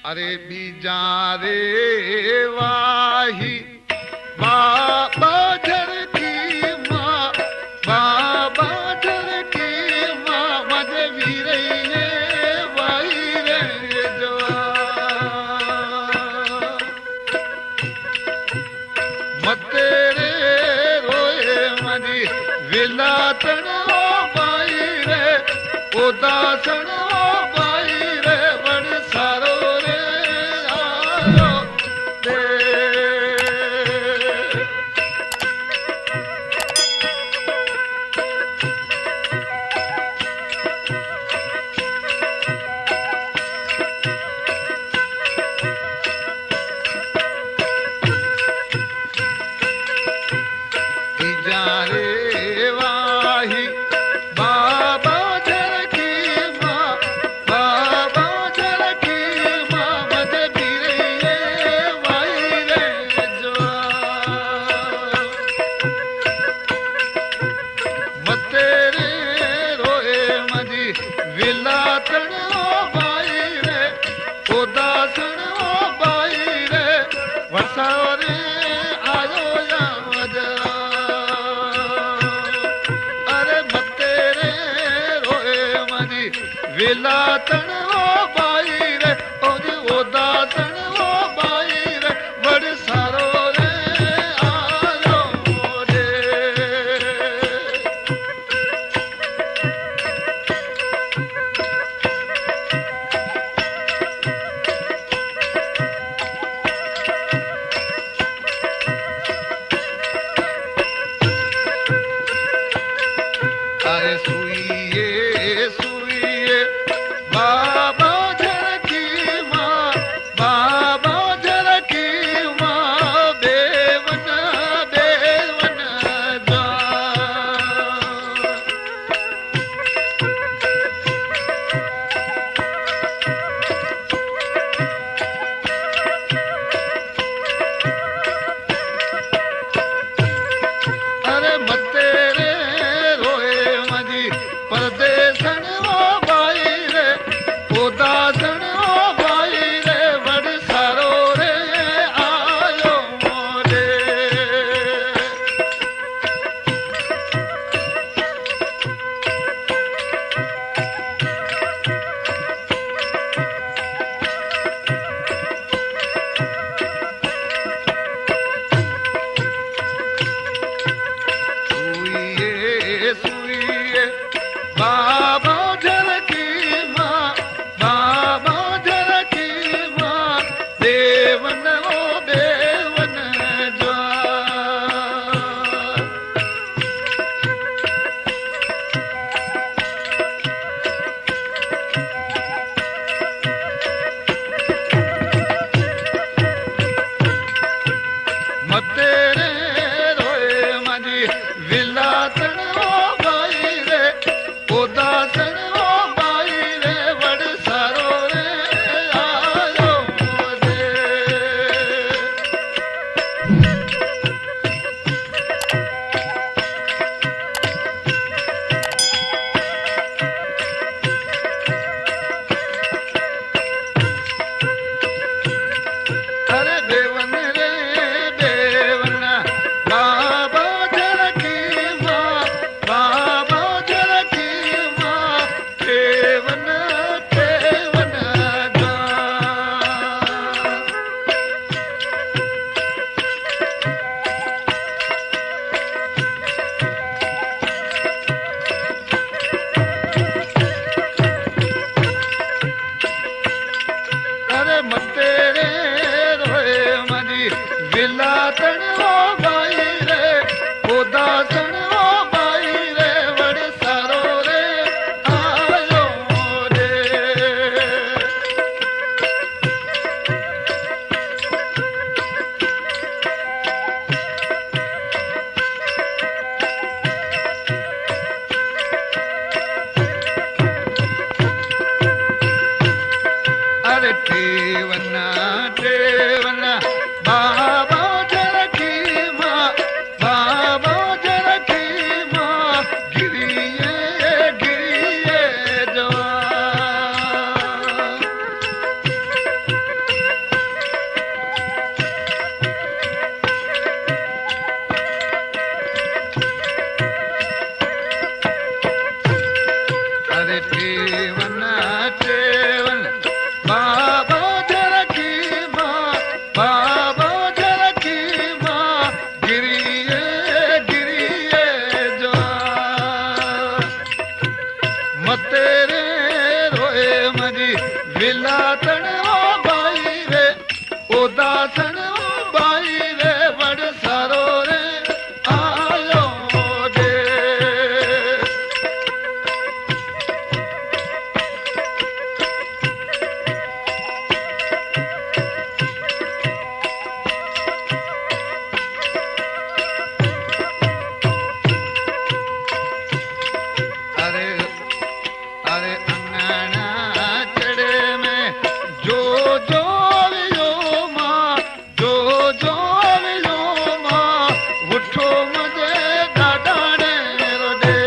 अरे बीजा रे वाही बाबा झर की माँ, बाबा झर की माँ मज वीर वाही रे मते रे रोए मनी विलातन बाई रे उदासन बाई रे बड़ सारो रे आयो दे रे वाही बाबा झर की माँ, बाबा झर की माँ मज बीरे वाही रे मते रे रोए मजी विलातन बाई रे उदासन बाई रे वसाओ रे आयो या मजा विलातन बाई रे और उदासन बाई रे बड़ सारो रे आयो रे आए सुइए सुइए बाबा झर की माँ, बाबा झर की माँ बेवन बेवन जा अरे मते रे रोए मजी परदेसन बाई रे उदासन बाई रे बड़ सारो रे आयो मोरे सुइए सुइए बाबा झर की माँ, बाबा झर की माँ देवन ओ देवन ज्वार मते रे रोए मजी विलातन बाई रे उदासन बाई रे बड़ सारो रे आयो रे अरे देवन रे देवन बाबा झर की माँ, बाबा झर की माँ देवन देवन जा अरे मते रे रोए मजी विलातन बाई रे उदासन बाई रे बड़ सारो रे आयो रे अरे ठेवना ठेवना बाबा झर की माँ, बाबा झर की माँ गिरिए गिरिए जवान ओ बाई रे उदासन ओ बाई रे बड़ सारो रे आयो रे। अरे अरे अंगना चढ़े में जो जो वियो मां जो जो वियो मां उठो मुझे डाडाने रोडे।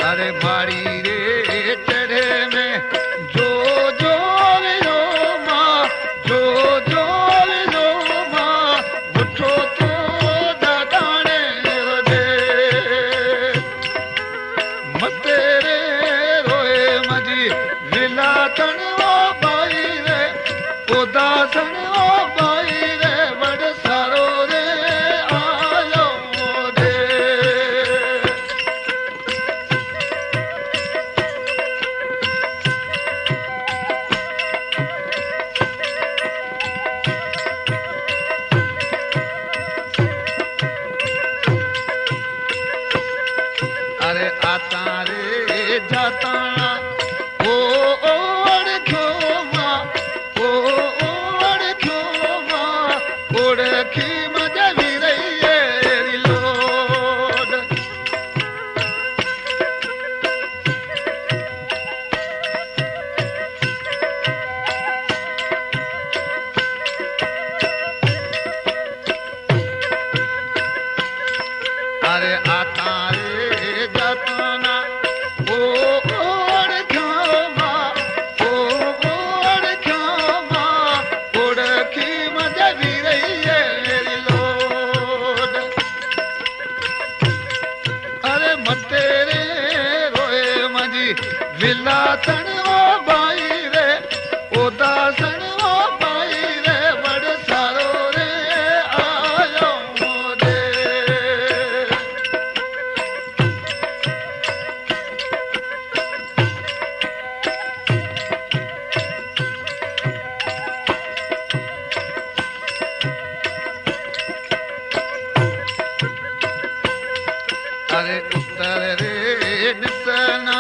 अरे बाड़ी रे चढ़े में जो जो वियो मां जो जो वियो मां उठो तो डाडाने रोडे। मते रे रोए मजी विलातन ओ बाई रे उदासन ओ बाई रे बड़ सारो रे आयो रे। अरे आता रे जाता ओ ओड़ क्यों मां ओ ओड़ क्यों मां ओढ़ी मजे भी रही है लोड। अरे आता रे जाता ना ओ ओड़ क्यों मां ओ ओड़ क्यों मां ओढ़ी मजे भी रही है लोड। अरे मते रे रोए मजी विलातन ओ बाई रे उदासन ओ बाई रे बड़ सारो रे आयो रे। अरे उत्तर रे निसना